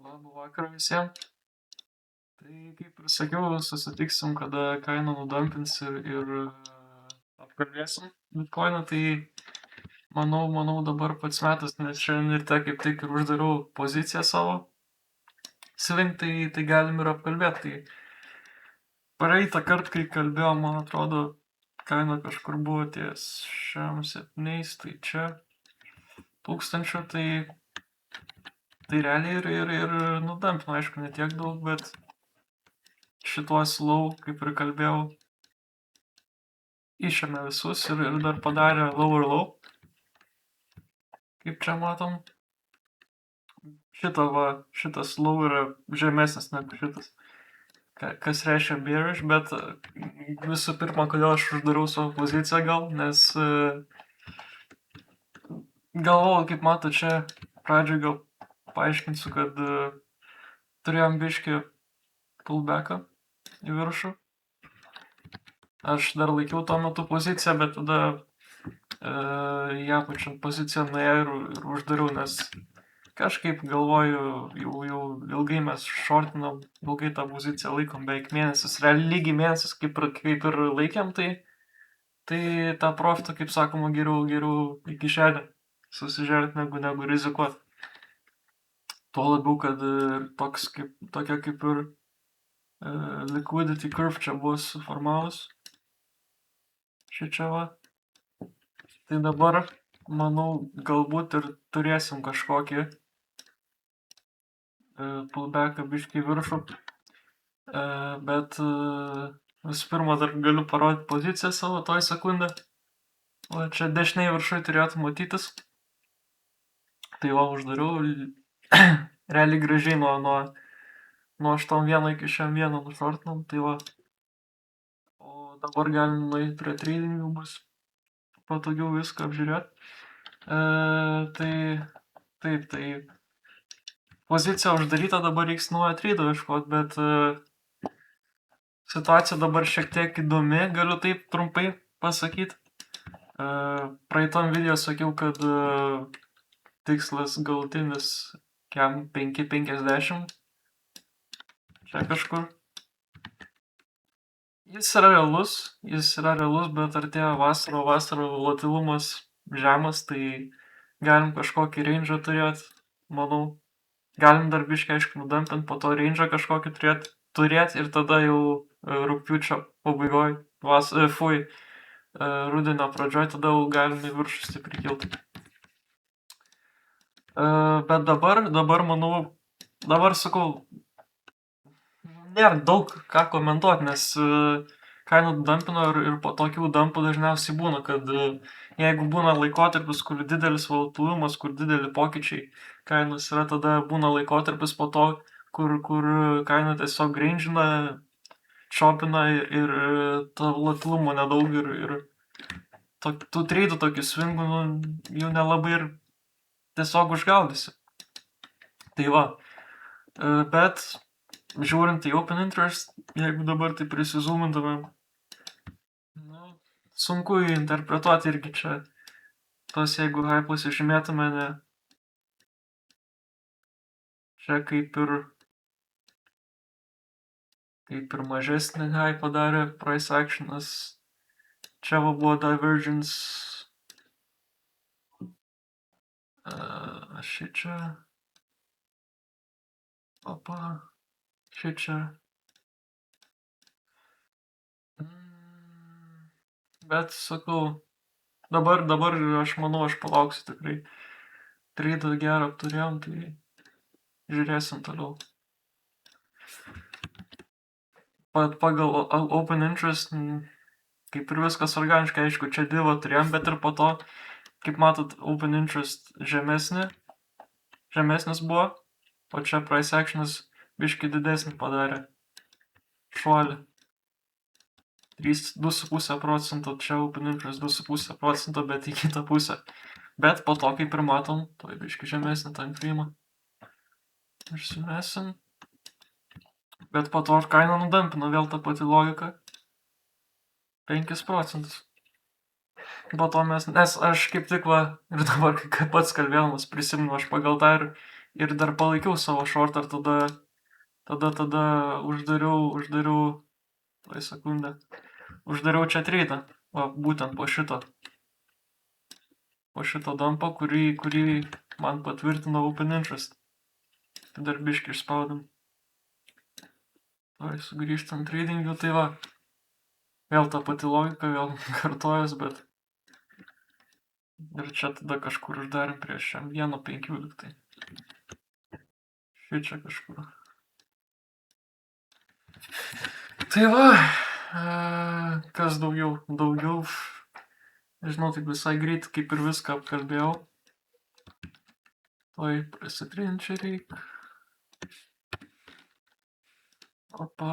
Labą vakarą visiems. Tai kaip ir sakiau, susitiksim, kada kainą nudampins ir apkalbėsim bitkoiną. Tai manau dabar pats metas, nes šiandien ryte kaip tik ir uždariau poziciją savo swing, tai galim ir apkalbėti. Tai praeitą kartą, kai kalbėjom, man atrodo, kaina kažkur buvo ties 7, tai čia 1000, tai realiai ir nudampino, aišku, ne tiek daug, bet šituos low, kaip ir kalbėjau, išėmė visus ir dar padarė lower low. Kaip čia matom, šitas low yra žemesnis negu šitas, kas reiškia bearish, bet visų pirma, kodėl aš uždariau savo poziciją gal, nes galvojau, kaip mato, čia pradžioj gal paaiškinsiu, kad turėjom biškį pullbacką į viršų. Aš dar laikiau tuo metu poziciją, bet tada į apačią poziciją nuėjau ir uždariau, nes kažkaip galvoju, jau ilgai mes shortinam, ilgai tą poziciją laikom, beveik mėnesis, realiai lygiai mėnesis kaip ir laikėm, tai tą profitą, kaip sakoma, geriau į kišenę susižerti negu rizikuoti. Tuo labiau, kad tokia kaip ir liquidity curve čia buvo suformavus. Šičia va. Tai dabar, manau, galbūt ir turėsim kažkokį pullbacką biškį į viršų. Bet visų pirma, dar galiu parodyti poziciją savo toj sekundę. O čia dešiniai viršui turėtų matytis. Tai va, uždariau. Realiai gražiai nuo 8.1 iki 6.1 nušortinam. Tai va. O dabar galim nueiti prie tradingų, bus patogiau viską apžiūrėti. Tai taip, tai pozicija uždaryta, dabar reiks naujo trado ieškoti, bet situacija dabar šiek tiek įdomi, galiu taip trumpai pasakyti. Praeitam video sakiau, kad tikslas galutinis 5.50. Čia kažkur. Jis yra realus, bet artėja vasara volatilumas žemas, tai galim kažkokį range'ą turėti, manau. Galim dar biškį, aišku, nudampint, po to range'ą kažkokį turėti ir tada jau rugpjūčio pabaigoj, rudenio pradžioj, tada jau galim į viršų stipriai kilti. Bet dabar manau, sakau, nėra daug ką komentuoti, nes kainų dumpino ir po tokių dumpų dažniausiai būna, kad jeigu būna laikotarpis, kur didelis volatilumas, kur dideli pokyčiai kainos yra, tada būna laikotarpis po to, kur kaina tiesiog range'ina, chopina ir to volatilumo nedaug ir tų treidų tokių swingų, jų nelabai ir tiesiog užgaudysi. Tai va, bet žiūrint į open interest, jeigu dabar tai prisizoomintumėm, sunku interpretuoti irgi čia tos, jeigu hypus išžymėtume, ne. Čia kaip ir mažesnį high padarė price actionas. Čia buvo divergence. Šičia. Opa. Šičia. Bet sakau, dabar aš manau, aš palauksiu tikrai. Tradą gerą turėjom, tai žiūrėsim toliau. Pagal open interest, kaip ir viskas organiškai, aišku, čia divą turėjom, bet ir po to, kaip matot, open interest žemesnis buvo, o čia price actionas biškį didesnį padarė šuolį. 2,5%, čia open interest 2,5%, bet į kitą pusę. Bet po to, kaip ir matom, to biškį žemesnį time frame. Išsimesim. Bet po to kaina nudampino, vėl ta pati logika. 5%. Po to nes aš kaip tik va, ir dabar, kai pats kalbėdamas prisimenu, aš pagal tą ir dar palaikiau savo shortą ir tada uždariau, tuoj sekundę, uždariau čia treidą, va, būtent po šito dumpo, kurį man patvirtino open interest. Tai dar biškį išspaudėm. Tuoj sugrįžtam tradingų, tai va. Vėl ta pati logika, vėl kartojas, bet ir čia tada kažkur uždarėm prieš 1.15. Šičia kažkur. Tai va, kas daugiau, nežinau, taip visai greit kaip ir viską apkalbėjau. Tuoj prasitrint čia reik. Opa.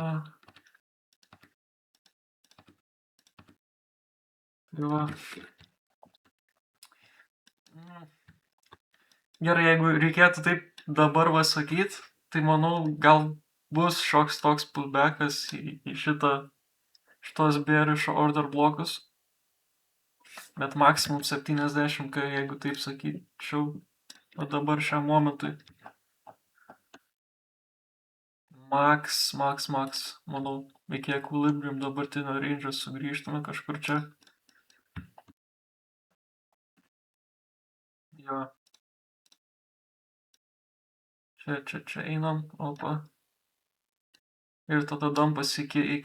Tai va. Gerai, jeigu reikėtų taip dabar va sakyt, tai manau, gal bus šioks toks pullbackas į šitos bearišo order blokus. Bet maksimum 70, jeigu taip sakyčiau, o dabar šiam momentui. Max, manau, iki equilibrium dabartinio range sugrįžtame kažkur čia. Jo. Čia einam, opa. Ir tada dumpas iki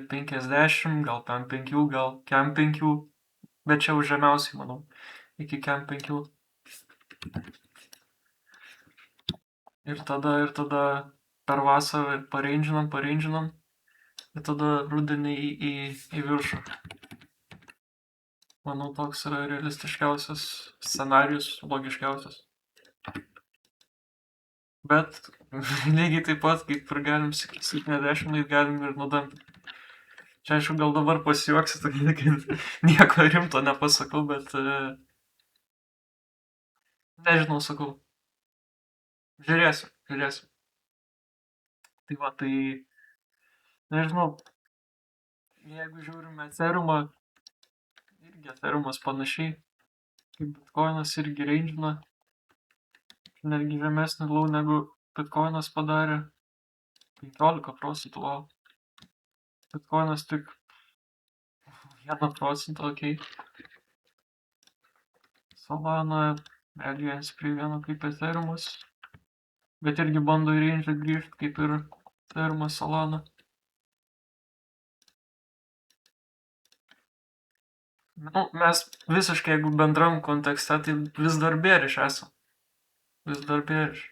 50, gal kem 5, gal kem 5, bet čia už žemiausiai, manau, iki kem 5. Ir tada per vasarą pareindžinam ir tada rudenį į viršų. Manau, toks yra realistiškiausias scenarius, logiškiausias. Bet lygiai taip pat, kaip ir galim 70, galim ir nudampti. Čia aišku, gal dabar pasijuoksit, kad nieko rimto nepasakau, bet nežinau, sakau. Žiūrėsiu. Tai va, tai nežinau, jeigu žiūrime Ethereumą, irgi Ethereum'as panašiai, kaip Bitcoinas irgi range'ina, netgi žemesnį low negu Bitcoinas padarė, 15%, wow. Bitcoinas tik 1%, okei. Solana, reaguojant prie vieno kaip Ethereum'as, bet irgi bando į range grįžti kaip ir Ethereum'as, Solana. Nu, mes visiškai, jeigu bendram kontekste, tai vis dar bearish esam. Vis dar bearish.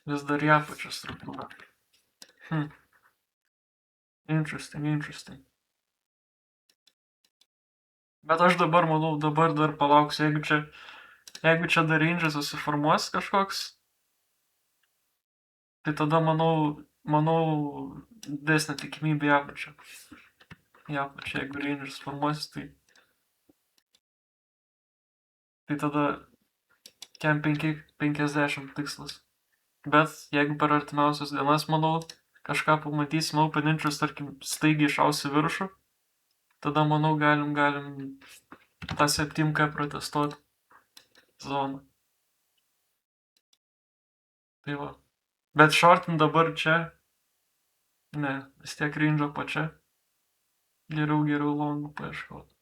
Vis dar į apačią struktūrą. Interesting. Bet aš dabar manau, dar palauksiu, jeigu čia dar range'as susiformuos kažkoks, tai tada manau didesnė tikimybė į apačią. Į apačią, jeigu range'as formuosis, tai tada kem 50 tikslas. Bet jeigu per artimiausias dienas, manau, kažką pamatysim, open interest, tarkim, staigiai šausi viršų, tada, manau, galim tą 7K protestuoti zoną. Tai va. Bet shortin dabar čia, ne, vis tiek range'o pačia. Geriau longų paieškoti.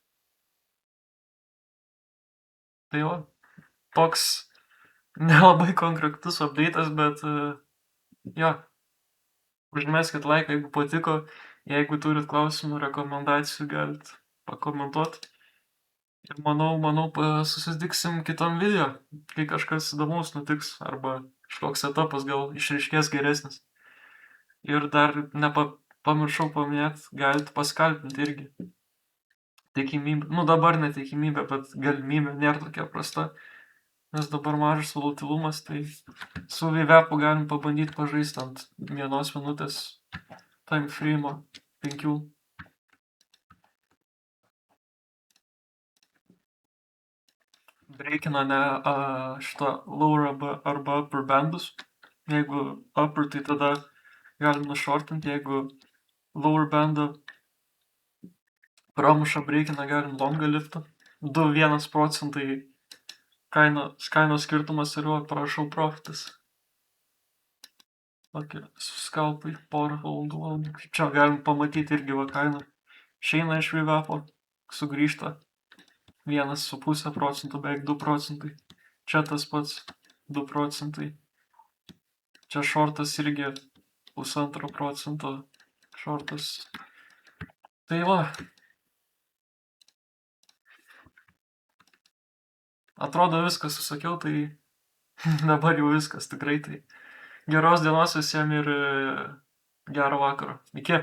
Tai va, toks nelabai konkretus update'as, bet jo. Užmeskit laiką, jeigu patiko. Jeigu turit klausimų, rekomendacijų, galit pakomentuoti. Ir manau, susitiksim kitam video, kai kažkas įdomaus nutiks, arba kažkoks etapas gal išryškės geresnis. Ir dar pamiršau paminėti, galit paskalbinti irgi. Tikimybė, dabar netikimybė, bet galimybė nėra tokia prasta. Nes dabar mažas volatilumas, tai su VWAP galim pabandyti pažaisti ant 1 minutės time frame'o 5. Breikina ne šitą lower arba upper bandus. Jeigu upper, tai tada galim nushortinti, jeigu lower bandą pramuša breikina, galim longą liftą. 2-1% kainos skirtumas ir prašau profitas. Tokie skalpai porą valandų. Čia galim pamatyti irgi va kainą. Išeina iš VWAP, sugrįžta 1,5%, beveik 2%. Čia tas pats 2%. Čia šortas irgi 1,5% šortas. Tai va. Atrodo viskas susakiau, tai dabar jau viskas tikrai tai. Geros dienos visiems ir gero vakaro. Iki.